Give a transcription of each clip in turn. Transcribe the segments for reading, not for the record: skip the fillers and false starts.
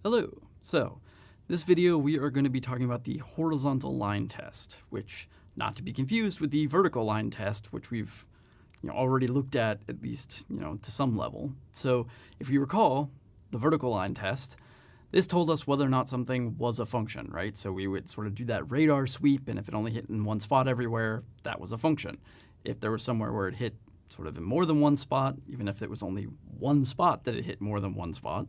Hello. So, this video we are going to be talking about the horizontal line test, which, not to be confused with the vertical line test, which we've already looked at least to some level. So, if you recall, the vertical line test, this told us whether or not something was a function, right? So we would sort of do that radar sweep, and if it only hit in one spot everywhere, that was a function. If there was somewhere where it hit sort of in more than one spot, even if it was only one spot that it hit more than one spot,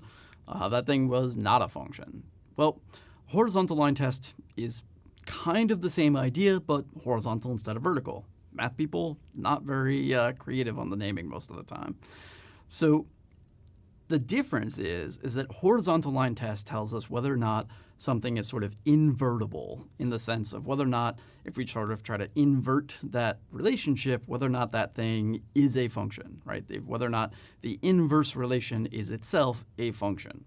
that thing was not a function. Well, horizontal line test is kind of the same idea, but horizontal instead of vertical. Math people, not very creative on the naming most of the time. So the difference is that horizontal line test tells us whether or not something is sort of invertible, in the sense of whether or not, if we sort of try to invert that relationship, whether or not that thing is a function, right? Whether or not the inverse relation is itself a function.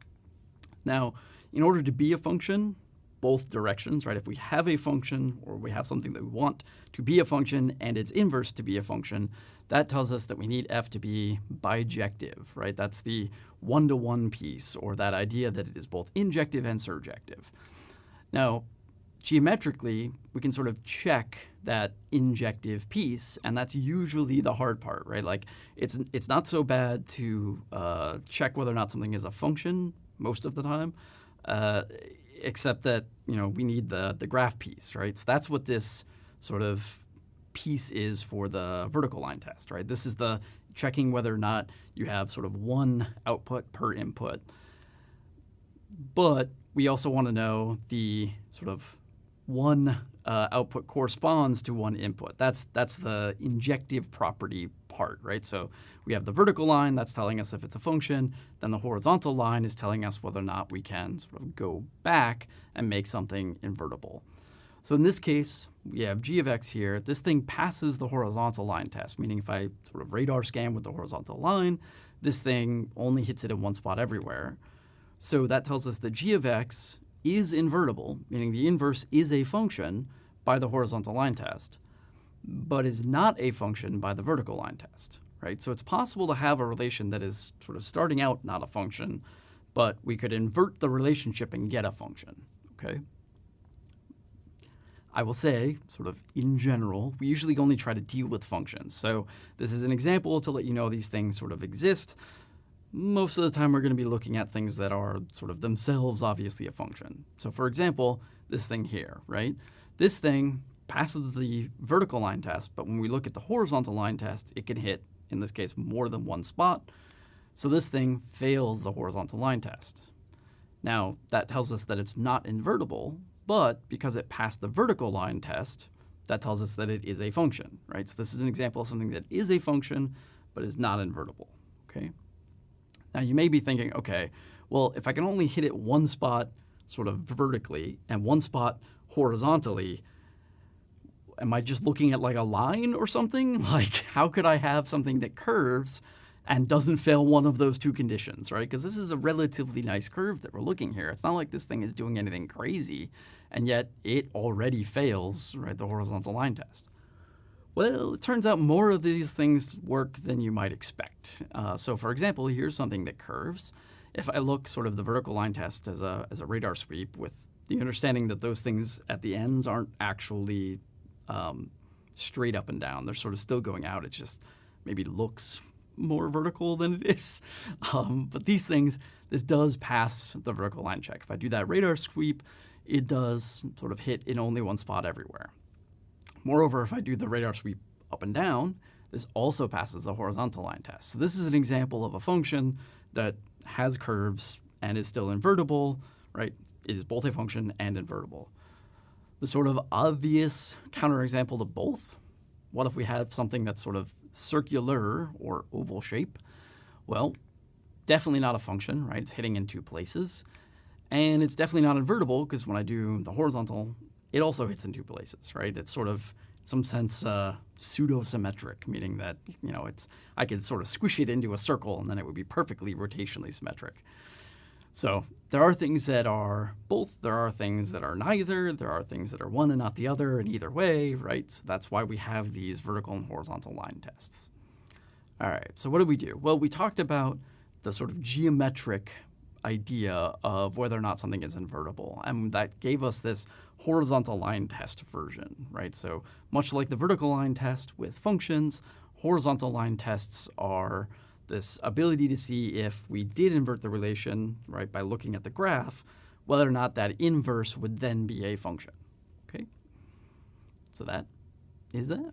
Now, in order to be a function, both directions, right? If we have a function or we have something that we want to be a function and its inverse to be a function, that tells us that we need f to be bijective, right? That's the one-to-one piece, or that idea that it is both injective and surjective. Now, geometrically, we can sort of check that injective piece, and that's usually the hard part, right? Like, it's not so bad to check whether or not something is a function most of the time, except that we need the graph piece, right? So that's what this sort of piece is for the vertical line test, right? This is the checking whether or not you have sort of one output per input. But we also want to know the sort of one output corresponds to one input. That's the injective property part, right? So we have the vertical line that's telling us if it's a function, then the horizontal line is telling us whether or not we can sort of go back and make something invertible. So in this case, we have g of x here. This thing passes the horizontal line test, meaning if I sort of radar scan with the horizontal line, this thing only hits it in one spot everywhere. So that tells us that g of x is invertible, meaning the inverse is a function by the horizontal line test, but is not a function by the vertical line test, right? So it's possible to have a relation that is sort of starting out not a function, but we could invert the relationship and get a function, okay? I will say, sort of in general, we usually only try to deal with functions. So this is an example to let you know these things sort of exist. Most of the time, we're going to be looking at things that are sort of themselves obviously a function. So for example, this thing here, right? This thing passes the vertical line test, but when we look at the horizontal line test, it can hit, in this case, more than one spot. So this thing fails the horizontal line test. Now, that tells us that it's not invertible, but because it passed the vertical line test, that tells us that it is a function, right? So this is an example of something that is a function, but is not invertible, okay? Now, you may be thinking, okay, well, if I can only hit it one spot sort of vertically and one spot horizontally, am I just looking at like a line or something? Like, how could I have something that curves and doesn't fail one of those two conditions, right? Because this is a relatively nice curve that we're looking here. It's not like this thing is doing anything crazy, and yet it already fails, right, the horizontal line test. Well, it turns out more of these things work than you might expect. So for example, here's something that curves. If I look sort of the vertical line test as a radar sweep with the understanding that those things at the ends aren't actually straight up and down. They're sort of still going out. It just maybe looks more vertical than it is. But these things, this does pass the vertical line check. If I do that radar sweep, it does sort of hit in only one spot everywhere. Moreover, if I do the radar sweep up and down, this also passes the horizontal line test. So this is an example of a function that has curves and is still invertible, right? It is both a function and invertible. The sort of obvious counterexample to both, what if we have something that's sort of circular or oval shape? Well, definitely not a function, right? It's hitting in two places. And it's definitely not invertible because when I do the horizontal, it also hits in two places, right? It's sort of, in some sense, pseudo-symmetric, meaning that, I could sort of squish it into a circle and then it would be perfectly rotationally symmetric. So there are things that are both, there are things that are neither, there are things that are one and not the other, and either way, right? So that's why we have these vertical and horizontal line tests. All right, so what did we do? Well, we talked about the sort of geometric idea of whether or not something is invertible. And that gave us this horizontal line test version, right? So much like the vertical line test with functions, horizontal line tests are this ability to see if we did invert the relation, right, by looking at the graph, whether or not that inverse would then be a function, okay? So that is that.